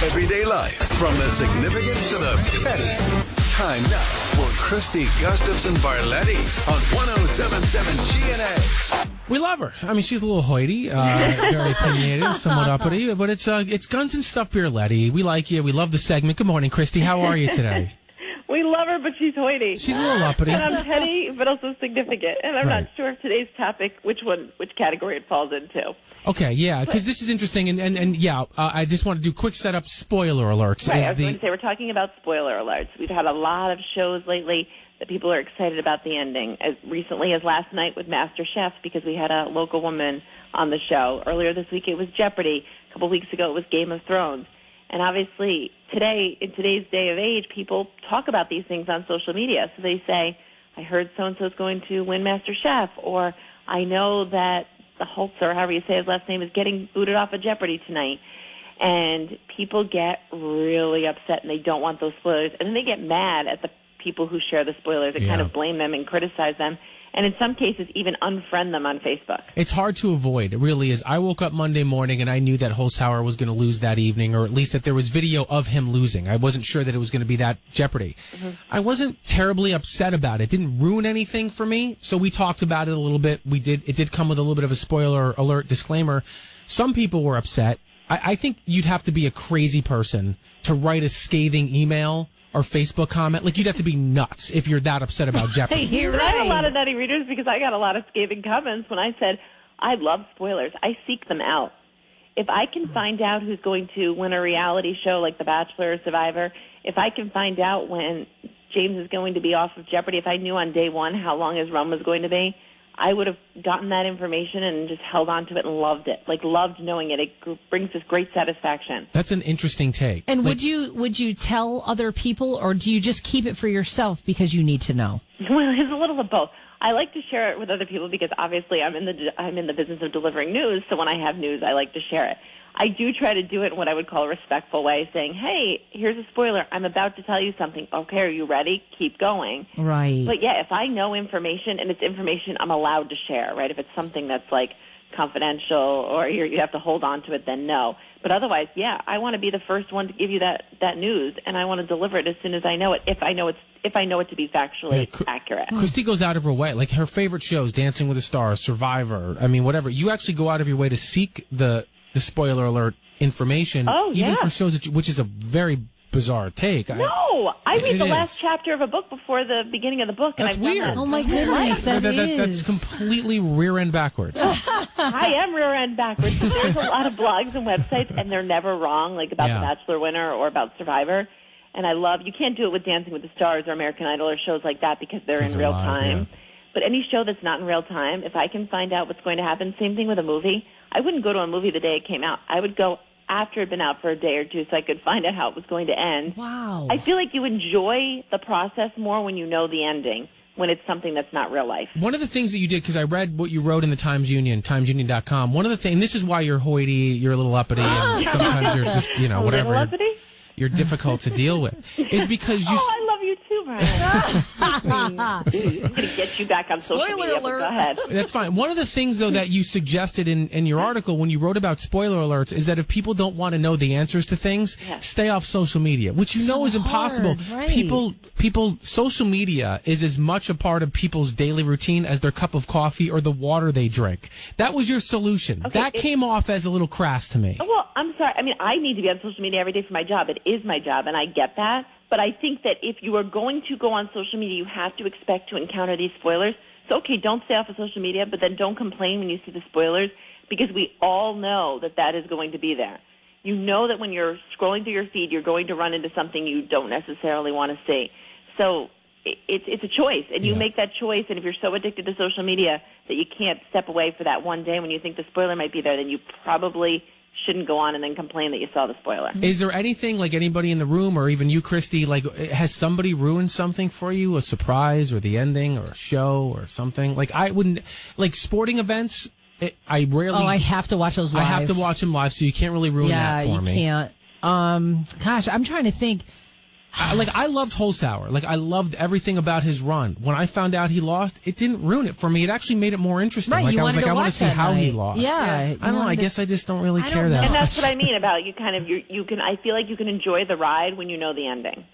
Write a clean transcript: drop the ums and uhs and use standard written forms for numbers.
everyday life, from the significant to the petty. Time now for Christy Gustafson Barletti on 107.7 GNA. We love her. I mean, she's a little hoity, very opinionated, somewhat uppity, but it's Guns and Stuff Barletti. We like you. We love the segment. Good morning, Christy. How are you today? We love her, but she's hoity. She's a little uppity. And I'm petty, but also significant. And I'm not sure if today's topic, which category it falls into. Okay, yeah, because this is interesting, and I just want to do quick setup. Spoiler alerts. Right, I was going to say, we're talking about spoiler alerts. We've had a lot of shows lately that people are excited about the ending, as recently as last night with Master Chef, because we had a local woman on the show. Earlier this week it was Jeopardy. A couple weeks ago it was Game of Thrones. And obviously, today, in today's day of age, people talk about these things on social media. So they say, I heard so-and-so is going to win Master Chef, or I know that the Holtz, or however you say his last name, is getting booted off of Jeopardy tonight. And people get really upset, and they don't want those spoilers. And then they get mad at the people who share the spoilers and kind of blame them and criticize them. And in some cases, even unfriend them on Facebook. It's hard to avoid. It really is. I woke up Monday morning and I knew that Holzhauer was going to lose that evening, or at least that there was video of him losing. I wasn't sure that it was going to be that Jeopardy. Mm-hmm. I wasn't terribly upset about it. It didn't ruin anything for me. So we talked about it a little bit. It did come with a little bit of a spoiler alert disclaimer. Some people were upset. I think you'd have to be a crazy person to write a scathing email or Facebook comment. Like, you'd have to be nuts if you're that upset about Jeopardy. You're right. I have a lot of nutty readers because I got a lot of scathing comments when I said, I love spoilers. I seek them out. If I can find out who's going to win a reality show like The Bachelor or Survivor, if I can find out when James is going to be off of Jeopardy, if I knew on day one how long his run was going to be, I would have gotten that information and just held on to it and loved it. Like, loved knowing it. It brings this great satisfaction. That's an interesting take. And would you tell other people, or do you just keep it for yourself because you need to know? Well, it's a little of both. I like to share it with other people because obviously I'm in the business of delivering news. So when I have news, I like to share it. I do try to do it in what I would call a respectful way, saying, hey, here's a spoiler. I'm about to tell you something. Okay, are you ready? Keep going. Right. But, yeah, if I know information, and it's information I'm allowed to share, right? If it's something that's, like, confidential or you have to hold on to it, then no. But otherwise, yeah, I want to be the first one to give you that news, and I want to deliver it as soon as I know it, if I know it to be factually accurate. Christy goes out of her way. Like, her favorite shows, Dancing with the Stars, Survivor, I mean, whatever. You actually go out of your way to seek the spoiler alert information, even for shows which is a very bizarre take. No, I read the last chapter of a book before the beginning of the book. That's weird. Oh, my goodness, that's completely rear end backwards. I am rear end backwards. There's a lot of blogs and websites, and they're never wrong, like about The Bachelor winner or about Survivor. And you can't do it with Dancing with the Stars or American Idol or shows like that because they're in real time. Yeah. But any show that's not in real time, if I can find out what's going to happen, same thing with a movie. I wouldn't go to a movie the day it came out. I would go after it had been out for a day or two so I could find out how it was going to end. Wow. I feel like you enjoy the process more when you know the ending, when it's something that's not real life. One of the things that you did, because I read what you wrote in the Times Union, timesunion.com, one of the things, and this is why you're hoity, you're a little uppity, and sometimes you're just, whatever. A little uppity? You're difficult to deal with, is because you... I love you too, Brian. So sweet. I'm going to get you back on social media, but go ahead. That's fine. One of the things, though, that you suggested in your article when you wrote about spoiler alerts is that if people don't want to know the answers to things, stay off social media, which you know is impossible. Right. People, social media is as much a part of people's daily routine as their cup of coffee or the water they drink. That was your solution. Okay, that came off as a little crass to me. Well, I'm sorry. I mean, I need to be on social media every day for my job. It is my job, and I get that. But I think that if you are going to go on social media, you have to expect to encounter these spoilers. So, okay, don't stay off of social media, but then don't complain when you see the spoilers, because we all know that is going to be there. You know that when you're scrolling through your feed, you're going to run into something you don't necessarily want to see. So it's a choice, and you make that choice, and if you're so addicted to social media that you can't step away for that one day when you think the spoiler might be there, then you probably shouldn't go on and then complain that you saw the spoiler. Is there anything, like anybody in the room or even you, Christy, like has somebody ruined something for you, a surprise or the ending or a show or something? Like I wouldn't, like sporting events, I rarely... Oh, I have to watch those live. I have to watch them live, so you can't really ruin that for me. Yeah, you can't. Gosh, I'm trying to think. I loved Holzhauer. Like, I loved everything about his run. When I found out he lost, it didn't ruin it for me. It actually made it more interesting. Right, like, you I was wanted like, to I want to watch see that how he night. lost. Yeah. I don't know. I guess I just don't really care that And much. that's what I mean about you kind of, you can, I feel like you can enjoy the ride when you know the ending.